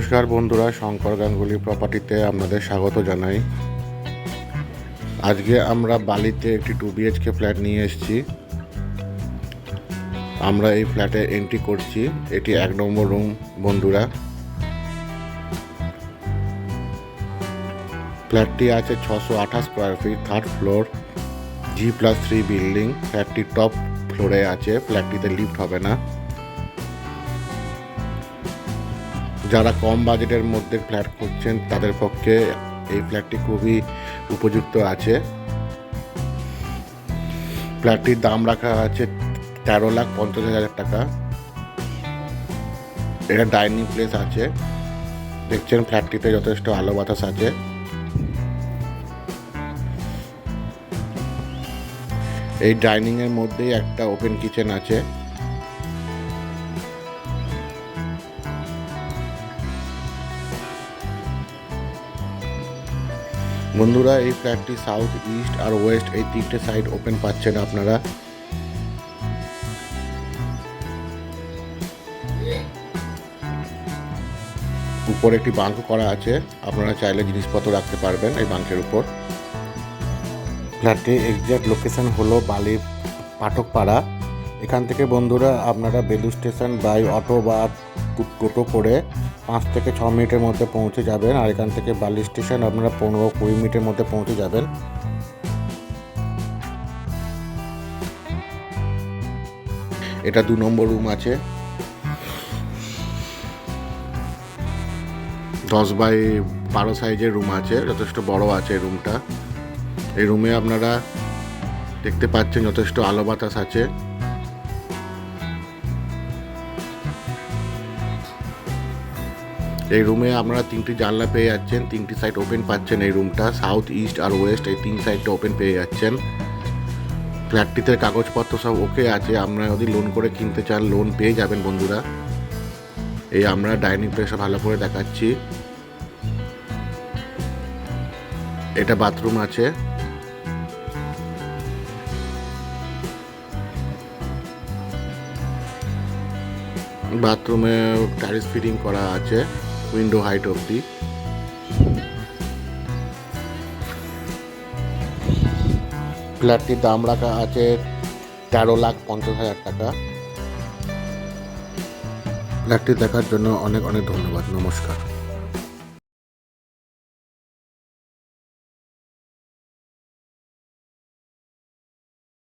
নমস্কার বন্ধুরা, শঙ্কর গাঙ্গুলি প্রপার্টিতে আপনাদের স্বাগত জানাই। আজকে আমরা বালিতে একটি 2 BHK ফ্ল্যাট নিয়ে এসেছি। আমরা এই ফ্ল্যাটে এন্ট্রি করছি। এটি 1 নম্বর রুম বন্ধুরা। ফ্ল্যাটটি আছে 628 square feet, 3rd floor, G+3 building. ফ্ল্যাটটি টপ ফ্লোরে আছে। ফ্ল্যাটটিতে লিফট হবে না। যারা কম বাজেটের মধ্যে ফ্ল্যাট খুঁজছেন তাদের পক্ষে এই ফ্ল্যাটটি খুবই উপযুক্ত আছে। ফ্ল্যাটটির দাম রাখা আছে 13,50,000 টাকা। এটা ডাইনিং প্লেস আছে। দেখছেন ফ্ল্যাটটিতে যথেষ্ট আলো বাতাস আছে। এই ডাইনিংয়ের মধ্যেই একটা ওপেন কিচেন আছে। বন্ধুরা, এই ফ্ল্যাটটি সাউথ, ইস্ট আর ওয়েস্ট এই 3টে সাইড ওপেন পাচ্ছেন আপনারা। উপরে একটি বাঙ্ক করা আছে, আপনারা চাইলে জিনিসপত্র রাখতে পারবেন এই বাঙ্কের উপর। ফ্ল্যাটটির এক্সাক্ট লোকেশন হলো বালির পাঠকপাড়া। এখান থেকে বন্ধুরা আপনারা বেলুড় স্টেশন বাই অটো বা টোটো করে 5 থেকে 6 মিনিটের মধ্যে পৌঁছে যাবেন। আর এখান থেকে বালি স্টেশন আপনারা 15-20 মিনিটের মধ্যে পৌঁছে যাবেন। এটা 2 নম্বর রুম আছে। 10x12 সাইজের রুম আছে, যথেষ্ট বড় আছে এই রুমটা। এই রুমে আপনারা দেখতে পাচ্ছেন যথেষ্ট আলো বাতাস আছে। এই রুমে আপনারা 3টি জানলা পেয়ে যাচ্ছেন, 3টি সাইড ওপেন পাচ্ছেন। এই রুমটা সাউথ, ইস্ট আর ওয়েস্ট এই 3 সাইডটা ওপেন পেয়ে যাচ্ছেন। ফ্ল্যাটটিতে কাগজপত্র সব ওকে আছে। আপনারা যদি লোন করে কিনতে চান লোন পেয়ে যাবেন বন্ধুরা। এই আমরা ডাইনিং প্লেসটা ভালো করে দেখাচ্ছি। এটা বাথরুম আছে। বাথরুমে টাইলস ফিটিং করা আছে উইন্ডো হাইট অবধি। ফ্ল্যাটটির দাম রাখা আছে 13,50,000 টাকা। ফ্ল্যাটটি দেখার জন্য অনেক অনেক ধন্যবাদ। নমস্কার।